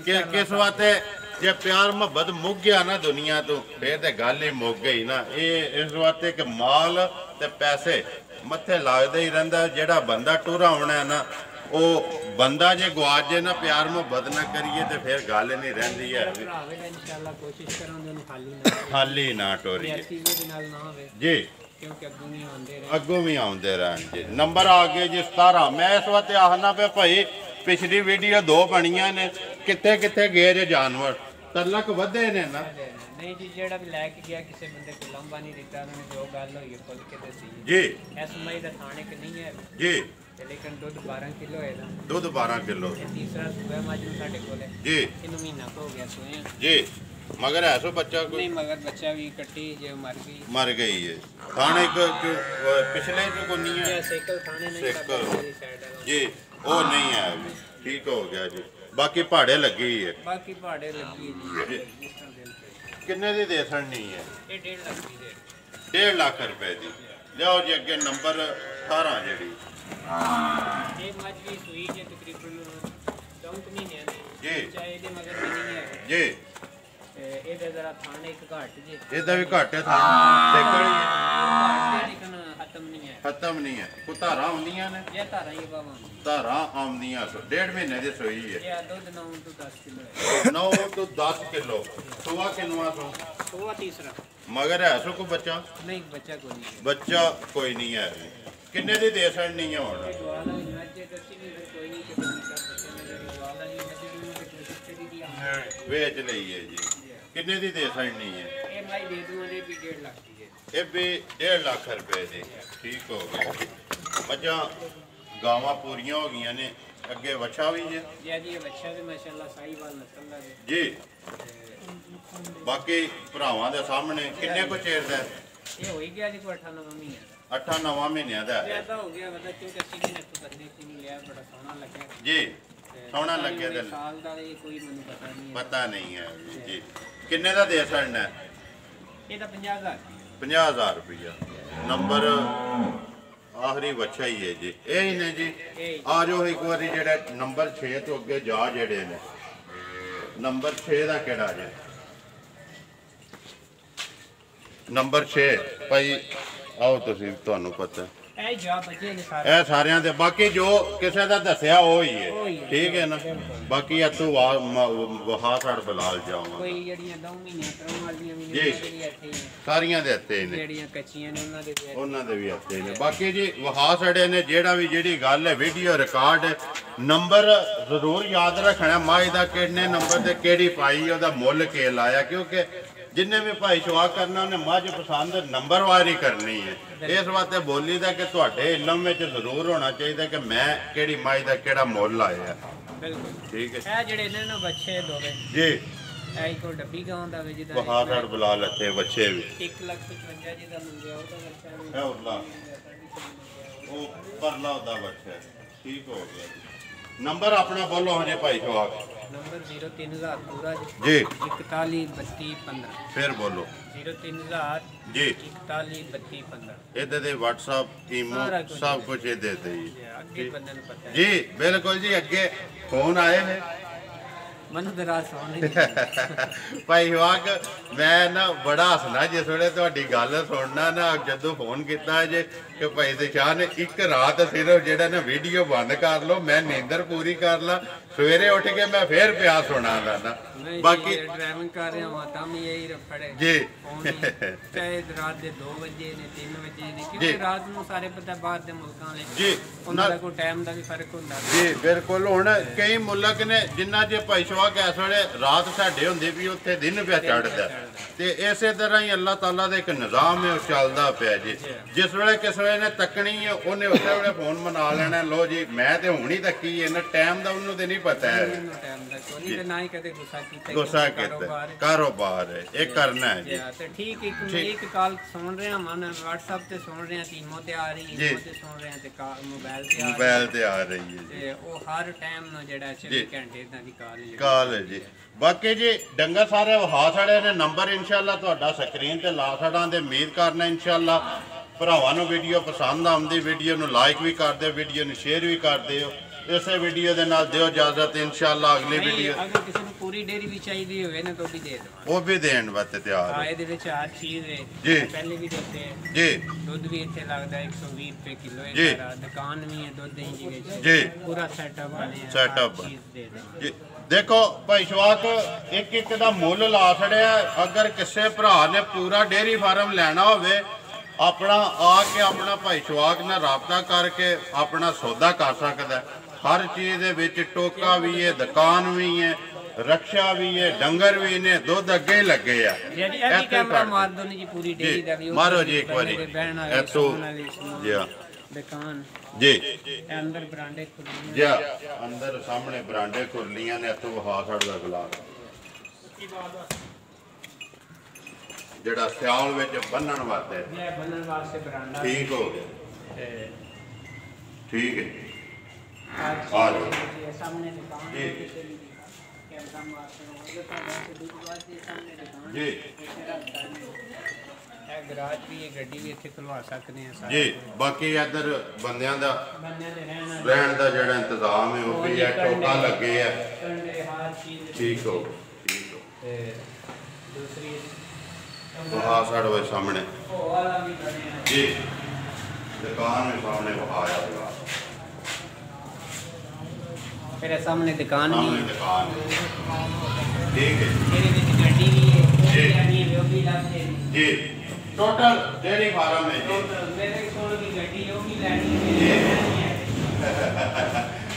ਕਿ ਕਿਸ ਵਾਸਤੇ? ਜੇ ਪਿਆਰ ਮੁਹੱਬਤ ਮੁੱਕ ਗਿਆ ਨਾ ਦੁਨੀਆ ਤੋਂ ਫੇਰ ਤੇ ਗੱਲ ਹੀ ਮੁੱਕ ਗਈ ਨਾ। ਇਹ ਇਸ ਵਾਸਤੇ ਕਿ ਮਾਲ ਤੇ ਪੈਸੇ ਮੱਥੇ ਲੱਗਦੇ ਹੀ ਰਹਿੰਦਾ। ਜਿਹੜਾ ਬੰਦਾ ਟੁਰਾ ਹੋਣਾ ਨਾ ਉਹ ਬੰਦਾ ਜੇ ਗਵਾਚ ਜੇ ਨਾ ਪਿਆਰ ਮੁਹੱਬਤ ਨਾ ਕਰੀਏ ਤੇ ਫਿਰ ਗੱਲ ਨਹੀਂ ਰਹਿੰਦੀ ਹੈ। ਇਨਸ਼ਾਅੱਲਾ ਕੋਸ਼ਿਸ਼ ਕਰਾਂਗੇ ਉਹਨੂੰ ਖਾਲੀ ਨਾ ਟੋਰੀਏ ਦੇ ਨਾਲ ਨਾ ਹੋਵੇ ਜੀ। ਕਿਉਂਕਿ ਅੱਗੋਂ ਵੀ ਆਉਂਦੇ ਰਹੇ ਅੱਗੋਂ ਵੀ ਆਉਂਦੇ ਰਹਿਣ ਜੀ। ਨੰਬਰ ਆ ਗਏ ਜੀ 17। ਮੈਂ ਇਸ ਵਾਸਤੇ ਆਖਣਾ ਪਿਆ ਭਾਈ ਪਿਛਲੀ ਵੀਡੀਓ 2 ਬਣੀਆਂ ਨੇ, ਕਿੱਥੇ ਕਿੱਥੇ ਗਏ ਜੇ ਜਾਨਵਰ, ਤਲਕ ਵਧੇ ਨੇ ਨਾ। ਨਹੀਂ ਜੀ, ਜਿਹੜਾ ਵੀ ਲੈ ਕੇ ਗਿਆ ਕਿਸੇ ਬੰਦੇ ਕੋਲ ਲੰਬਾ ਨਹੀਂ ਦਿੱਤਾ, ਉਹਨਾਂ ਨੇ ਜੋ ਗੱਲ ਹੋਈ ਖੁੱਲ ਕੇ ਦੱਸੀ ਜੀ। ਇਸ ਮਈ ਦਾ ਥਾਣੇ ਕਿ ਨਹੀਂ ਹੈ ਜੀ, ਲੇਕਿਨ ਦੁੱਧ 12 ਕਿਲੋ ਹੈ ਨਾ। ਦੁੱਧ 12 ਕਿਲੋ। ਇਹ ਤੀਸਰਾ ਸੂਆ ਮੱਝ ਨੂੰ ਸਾਡੇ ਕੋਲ ਹੈ ਜੀ। ਇਹਨੂੰ ਮਹੀਨਾ ਹੋ ਗਿਆ ਸੂਏ ਜੀ, ਮਗਰ ਐਸੋ ਬੱਚਾ ਕੋਈ ਨਹੀਂ, ਮਗਰ ਬੱਚਾ ਵੀ ਕੱਟੀ ਜੇ ਮਰ ਗਈ ਹੈ। ਥਾਣੇ ਪਿਛਲੇ ਚ ਕੋਈ ਨਹੀਂ ਹੈ ਸਾਈਕਲ ਥਾਣੇ ਨਹੀਂ ਸਾਈਕਲ। ਸਾਈਡ ਜੀ, ਉਹ ਨਹੀਂ ਹੈ ਅਭੀ। ਠੀਕ ਹੋ ਗਿਆ ਜੀ। ਬਾਕੀ ਪਹਾੜੇ ਲੱਗੀ ਹੈ। ਬਾਕੀ ਪਹਾੜੇ ਲੱਗੀ ਜੀ। ਕਿੰਨੇ ਦੀ ਦੇ ਨਹੀਂ ਹੈ? ਇਹ 1.5 ਲੱਖ ਦੀ ਦੇ। 1.5 ਲੱਖ ਰੁਪਏ ਦੀ। ਲਿਆਓ ਜੀ ਅੱਗੇ ਨੰਬਰ 18 ਜਿਹੜੀ। ਇਹ ਮੱਝ ਵੀ ਸੂਈ ਜੇ ਤਕਰੀਬਨ 4 ਮਹੀਨਿਆਂ ਦੀ। ਜੀ। ਚਾਹੇ ਇਹਦੇ ਮਗਰ ਵੀ ਨਹੀਂ ਹੈ ਜੀ। ਇਹਦੇ ਜ਼ਰਾ ਥਾਣੇ ਇੱਕ ਘੱਟ ਜੇ। ਇਹਦਾ ਵੀ ਘੱਟ ਹੈ ਥਾਂ। ਸਾਈਕਲ ਹੀ ਹੈ। ਲੇਕਿਨ ਖਤਮ ਨਹੀਂ ਹੈ। ਖਤਮ ਨਹੀਂ ਹੈ। ਕੋਈ ਧਾਰਾਂ ਆਉਂਦੀਆਂ ਨੇ? ਇਹ ਧਾਰਾਂ ਹੀ ਬਾਬਾ ਧਾਰਾਂ ਆਉਂਦੀਆਂ 1.5 ਮਹੀਨੇ ਦੀ ਸੋਈ ਹੈ। ਇਹ ਦੁੱਧ 9 ਤੋਂ 10 ਕਿਲੋ ਹੈ। 9 ਤੋਂ 10 ਕਿਲੋ। ਸੁਆ ਕਿੰਨਵਾ ਤੋਂ? ਸੂਆ ਤੀਸਰਾ। ਮਗਰ ਹੈ ਸੋ ਕੋਈ ਬੱਚਾ? ਨਹੀਂ, ਬੱਚਾ ਕੋਈ ਨਹੀਂ। ਬੱਚਾ ਕੋਈ ਨਹੀਂ ਹੈ। ਕਿੰਨੇ ਦੀ ਦੇ ਨਹੀਂ ਹੈ ਹੁਣ? ਦੁਆਲਾ ਵੀ ਮੱਝ ਦੱਸੀ ਨਹੀਂ, ਫਿਰ ਕੋਈ ਨਹੀਂ ਕਿ ਬੱਚੇ ਨੇ ਜਿਹੜੀ ਦੁਆਲਾ ਦੀ ਮੱਝ ਦੀ ਕੋਸ਼ਿਸ਼ ਕਰੀ ਦੀ ਆ। ਵੇਚ ਲਈ ਹੈ ਜੀ। ਕਿੰਨੇ ਦੀ ਦੇ ਨਹੀਂ ਹੈ? ਇਹ ਮੈਂ ਦੇ ਦੂੰ, ਉਹਦੇ ਵੀ 1.5 ਲੱਖ ਦੀ ਹੈ। ਇਹ ਵੀ 1.5 ਲੱਖ ਰੁਪਏ ਦੀ। ਠੀਕ ਹੋ ਗਿਆ। ਮੱਝਾਂ ਗਾਵਾਂ ਪੂਰੀਆਂ ਹੋ ਗਈਆਂ ਨੇ। ਅੱਗੇ ਵੱਛਾ ਵੀ ਜੇ? ਜੀ, ਇਹ ਬੱਚਾ ਵੀ ਮਾਸ਼ਾਅੱਲਾ ਸਾਹੀਵਾਲ ਨਸਲ ਦਾ ਜੀ। ਬਾਕੀ ਭਰਾਵਾਂ ਦੇ ਸਾਹਮਣੇ ਕਿੰਨੇ ਕੁ ਚਿਰ ਦਾ? ਇਹ ਹੋਈ ਗਿਆ ਜੀ ਕੋਈ 8-9 ਮਹੀਨੇ। 8-9 ਮਹੀਨਿਆਂ ਦਾ ਹੈ। ਜ਼ਿਆਦਾ ਹੋ ਗਿਆ ਮਤਲਬ, ਕਿਉਂਕਿ ਅਸੀਂ ਵੀ ਨੱਥੂ ਬੰਦੇ ਸੀ ਨੂੰ ਲਿਆ, ਬੜਾ ਸੋਹਣਾ ਲੱਗਿਆ ਜੀ। ਸੋਹਣਾ ਲੱਗਿਆ ਤੇ ਸਾਲ ਦਾ ਇਹ ਕੋਈ ਮੈਨੂੰ ਪਤਾ ਨਹੀਂ ਹੈ। ਪਤਾ ਨਹੀਂ ਹੈ ਜੀ। ਕਿੰਨੇ ਦਾ ਦੇ ਛੜਨਾ ਹੈ? ਇਹਦਾ 50,000। 50,000 ਰੁਪਇਆ। ਨੰਬਰ ਆਖਰੀ ਵੱਛਾ ਹੀ ਹੈ ਜੀ। ਇਹ ਹੀ ਨੇ ਜੀ। ਆ ਜਾਓ ਇੱਕ ਵਾਰੀ ਜਿਹੜਾ ਨੰਬਰ 6 ਤੋਂ ਅੱਗੇ ਜਾ ਜਿਹੜੇ ਨੇ। ਨੰਬਰ 6 ਦਾ ਕਿਹੜਾ ਜੇ? ਨੰਬਰ 6 ਭਾਈ ਆਓ ਤੁਸੀਂ, ਤੁਹਾਨੂੰ ਪਤਾ ਇਹ ਜਾ ਬੱਚੇ ਨੇ ਸਾਰੇ। ਇਹ ਸਾਰਿਆਂ ਦੇ। ਬਾਕੀ ਜੋ ਕਿਸੇ ਦਾ ਦੱਸਿਆ ਉਹ ਹੀ ਹੈ। ਠੀਕ ਹੈ ਨਾ। ਬਾਕੀ ਇੱਥੋਂ ਵਹਾ ਛੜ ਬਲਾਲ ਜਾਵਾਂ। ਕੋਈ ਜਿਹੜੀਆਂ 2 ਮਹੀਨੇ ਤਰ੍ਹਾਂ ਵਾਲੀਆਂ ਵੀ ਜੀ। ਇੱਥੇ ਸਾਰੀਆਂ ਦੇ ਹੱਥੇ ਨੇ। ਜਿਹੜੀਆਂ ਕੱਚੀਆਂ ਨੇ ਉਹਨਾਂ ਦੇ ਵੀ ਹੱਥੇ ਨੇ। ਬਾਕੀ ਜੀ ਵਹਾ ਛੜੇ ਨੇ। ਜਿਹੜੀ ਗੱਲ ਹੈ ਵੀਡੀਓ ਰਿਕਾਰਡ ਹੈ। ਨੰਬਰ ਜ਼ਰੂਰ ਯਾਦ ਰੱਖਣਾ। ਮਾਈ ਦਾ ਕਿਹੜੇ ਨੰਬਰ ਤੇ ਕਿਹੜੀ ਪਾਈ, ਉਹਦਾ ਮੁੱਲ ਕੇ ਲਾਇਆ। ਕਿਉਂਕਿ ਜਿੰਨੇ ਵੀ ਭਾਈ ਸ਼ੁਆ ਕਰਨਾ ਉਹਨੇ ਮੱਝ ਪਸੰਦ ਨੰਬਰਵਾਰ ਹੀ ਕਰਨੀ ਹੈ। ਇਸ ਵਾਸਤੇ ਬੋਲੀ ਦਾ ਕਿ ਤੁਹਾਡੇ ਇਲਮ ਵਿੱਚ ਜ਼ਰੂਰ ਹੋਣਾ ਚਾਹੀਦਾ ਕਿ ਮੈਂ ਕਿਹੜੀ ਮੱਝ ਦਾ ਕਿਹੜਾ ਮੁੱਲ ਆਇਆ। ਬਿਲਕੁਲ ਠੀਕ ਹੈ। ਇਹ ਜਿਹੜੇ ਨੇ ਨਾ ਬੱਚੇ ਦੋਵੇਂ ਜੀ। ਇਹ ਕੋਈ ਡੱਬੀ ਗਾਂ ਦਾ ਵੇ ਜਿਹਦਾ ਬਹਾਰ ਬੁਲਾ ਲੱਥੇ ਬੱਚੇ ਵੀ 1,55,000 ਜਿਹਦਾ ਮੰਗਿਆ ਉਹਦਾ ਬੱਚਾ ਵੀ ਹੈ। ਉਰਲਾ ਉਹ ਪਰਲਾ ਉਹਦਾ ਬੱਚਾ ਹੈ। ਠੀਕ ਹੋ ਗਿਆ ਜੀ। ਨੰਬਰ ਆਪਣਾ ਬੋਲੋ ਹਜੇ ਭਾਈ ਸ਼ੁਆ। ਨੰਬਰ 03,000 ਪੂਰਾ ਜੀ। 413215। ਫਿਰ ਬੋਲੋ। 03,000 ਜੀ। 413215। ਇਹਦੇ ਤੇ WhatsApp ਈਮੋ ਸਭ ਕੁਝ ਇਹ ਦੇ ਦੇ ਜੀ। ਅੱਗੇ ਬੰਦੇ ਨੂੰ ਪਤਾ ਹੈ ਜੀ ਬਿਲਕੁਲ ਜੀ। ਅੱਗੇ ਫੋਨ ਆਏ ਨੇ ਮਨ ਦਰਾਸ ਹੋਣੇ ਭਾਈ ਵਾਕ। ਮੈਂ ਨਾ ਬੜਾ ਹੱਸਣਾ ਜਿਸ ਵੇਲੇ ਤੁਹਾਡੀ ਗੱਲ ਸੁਣਨਾ ਨਾ। ਜਦੋਂ ਫੋਨ ਕੀਤਾ ਜੇ ਕਿ ਭਾਈ ਦੇ ਸ਼ਾਹ ਨੇ ਇੱਕ ਰਾਤ ਸਿਰਫ ਜਿਹੜਾ ਨਾ ਵੀਡੀਓ ਬੰਦ ਕਰ ਲਓ, ਮੈਂ ਨੀਂਦਰ ਪੂਰੀ ਕਰ ਲਾਂ, ਸਵੇਰੇ ਉੱਠ ਕੇ ਮੈਂ ਫੇਰ ਪਿਆ ਸੁਣਾਦਾ ਨਾ। ਬਾਕੀ ਡਰਾਈਵਿੰਗ ਕਰ ਰਿਹਾ ਹਾਂ ਤਾਂ ਵੀ ਇਹੀ ਰਫੜੇ ਜੀ। ਚਾਹੇ ਰਾਤ ਦੇ 2 ਵਜੇ ਨੇ 3 ਵਜੇ ਨੇ, ਕਿਉਂਕਿ ਰਾਤ ਨੂੰ ਸਾਰੇ ਪਤਾ ਬਾਹਰ ਦੇ ਮੁਲਕਾਂ ਵਾਲੇ ਜੀ ਉਹਨਾਂ ਦਾ ਕੋਈ ਟਾਈਮ ਦਾ ਵੀ ਫਰਕ ਹੁੰਦਾ ਜੀ। ਬਿਲਕੁਲ। ਹੁਣ ਕਈ ਮੁਲਕ ਨੇ ਜਿੰਨਾ ਜੇ ਭਾਈ ਸ਼ਵਾਕ ਇਸ ਵੇਲੇ ਰਾਤ ਸਾਡੇ ਹੁੰਦੀ ਵੀ ਉੱਥੇ ਦਿਨ ਪਿਆ ਚੜ੍ਹਦਾ। ਤੇ ਇਸੇ ਤਰ੍ਹਾਂ ਹੀ ਅੱਲਾਹ ਤਾਲਾ ਦਾ ਇੱਕ ਨਿਜ਼ਾਮ ਹੈ, ਉਹ ਚੱਲਦਾ ਪਿਆ ਜੀ। ਜਿਸ ਵੇਲੇ ਕਿਸੇ ਵੇਲੇ ਨੇ ਤੱਕਣੀ ਹੈ ਉਹਨੇ ਉਸੇ ਵੇਲੇ ਫੋਨ ਮਨਾ ਲੈਣਾ। ਲੋ ਜੀ ਮੈਂ ਤੇ ਹੁਣੀ ਤੱਕੀ ਹੈ ਨਾ। ਟਾਈਮ ਦਾ ਉਹਨੂੰ ਤੇ ਨਹੀਂ ਪਤਾ ਹੈ। ਟਾਈਮ ਦਾ ਕੋਈ ਤੇ ਨਾ ਹੀ ਕਦੇ ਗੁੱਸਾ ਕੀਤਾ। ਗੁੱਸਾ ਕੀਤਾ। ਕਾਰੋਬਾਰ ਹੈ ਇਹ ਕਰਨਾ ਹੈ ਜੀ। ਤੇ ਠੀਕ ਇੱਕ ਕਾਲ ਸੁਣ ਰਹੇ ਹਾਂ ਮਨ WhatsApp ਤੇ ਸੁਣ ਰਹੇ ਹਾਂ, ਟੀਮੋ ਤੇ ਆ ਰਹੀ ਹੈ, ਤੇ ਸੁਣ ਰਹੇ ਹਾਂ ਤੇ ਮੋਬਾਈਲ ਤੇ ਆ ਰਹੀ ਹੈ ਜੀ। ਤੇ ਉਹ ਹਰ ਟਾਈਮ ਨੂੰ ਜਿਹੜਾ 24 ਘੰਟੇ ਇਦਾਂ ਦੀ ਕਾਲ ਹੈ ਜੀ। ਬਾਕੀ ਜੀ ਡੰਗਰ ਸਾਰੇ ਵਹਾ ਛੜੇ ਨੇ। ਨੰਬਰ ਇਨਸ਼ਾਅੱਲਾ ਤੁਹਾਡਾ ਸਕਰੀਨ ਤੇ ਲਾ ਛੜਾਂ ਦੇ। ਉਮੀਦ ਕਰਨਾ ਇਨਸ਼ਾਅੱਲਾ ਭਰਾਵਾਂ ਨੂੰ ਵੀਡੀਓ ਪਸੰਦ ਆਉਂਦੀ। ਵੀਡੀਓ ਨੂੰ ਲਾਈਕ ਵੀ ਕਰ ਦਿਓ, ਵੀਡੀਓ ਨੂੰ ਸ਼ੇਅਰ ਵੀ ਕਰ ਦਿਓ। ਇਸੇ ਵੀਡੀਓ ਦੇ ਨਾਲ ਦਿਓ ਇਜਾਜ਼ਤ। ਇਨਸ਼ਾਅੱਲਾ ਅਗਲੀ ਵੀਡੀਓ ਅਗਰ ਕਿਸੇ ਨੂੰ ਪੂਰੀ ਡੇਰੀ ਵੀ ਚਾਹੀਦੀ ਹੋਵੇ ਨਾ ਤਾਂ ਵੀ ਦੇ ਦਵਾਂਗੇ। ਉਹ ਵੀ ਦੇਣ ਵਾਸਤੇ ਤਿਆਰ ਹਾਂ, ਇਹਦੇ ਵਿੱਚ ਹਰ ਚੀਜ਼ ਹੈ ਜੀ। ਪਹਿਲੇ ਵੀ ਦੱਸੇ ਜੀ। ਦੁੱਧ ਵੀ ਇੱਥੇ ਲੱਗਦਾ 120 ਰੁਪਏ ਕਿਲੋ ਹੈ। ਜੀ। ਦੁਕਾਨ ਵੀ ਹੈ ਦੁੱਧ ਦਹੀਂ ਜੀ ਵਿੱਚ ਜੀ। ਪੂਰਾ ਸੈਟਅਪ ਵਾਲੇ ਆ। ਸੈਟਅਪ ਚੀਜ਼ ਦੇ ਦੇ ਜੀ। ਦੇਖੋ ਭਾਈ ਸ਼ਵਾਕ ਇੱਕ ਇੱਕ ਦਾ ਮੁੱਲ ਲਾ ਛੜਿਆ। ਅਗਰ ਕਿਸੇ ਭਰਾ ਨੇ ਪੂਰਾ ਡੇਅਰੀ ਫਾਰਮ ਲੈਣਾ ਹੋਵੇ ਆਪਣਾ ਆ ਕੇ ਆਪਣਾ ਭਾਈ ਸ਼ਵਾਕ ਨਾਲ ਰਾਬਤਾ ਕਰਕੇ ਆਪਣਾ ਸੌਦਾ ਕਰ ਸਕਦਾ। हर चीज़ दे विच टोका भी है, दुकान भी है, रक्षा भी है, डंगर भी ने, दुध अगे ही लगे आ। मारो जी एक बारी दुकान जी अंदर बरांडे खुले जी अंदर सामने बरांडे खुरलियां ने। इतों वहा साड़ा गिलास जड़ा सियाल विच बन्नण वास्ते बरांडा ठीक हो गया। ठीक है सामने जी गराज भी है, गड्डी भी इत्थे खुलवा सकते हैं जी। बाकी इधर बंदियां दा रहन दा जेड़ा इंतजाम है वो भी है, टोका लगे है। ठीक हो दूसरी वहाँ साढ़े सामने जी दुकान में सामने वहाया मेरे सामने दुकान भी है। दुकान ठीक है मेरे विच गड्डी भी है, वो भी लग जी। टोटल डेयरी फार्म है जी। मेरे सोल की गड्डी वो भी लेनी है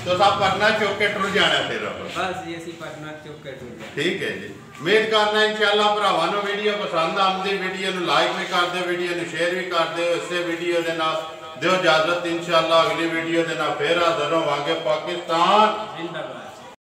तो सब पटना चौक के टुर जाना फिर बस जी ਅਸੀਂ पटना चौक के टुर जाना। ठीक है जी। उम्मीद करना इंशाअल्लाह भरावां नूं वीडियो पसंद आंदी, वीडियो नूं लाइक भी कर दे, वीडियो नूं शेयर भी कर दे। इसे वीडियो दे नाल दिओ इजाजत, इंशाअल्लाह अगली वीडियो दे नाल फिर हाज़र होवांगे। पाकिस्तान जिंदाबाद।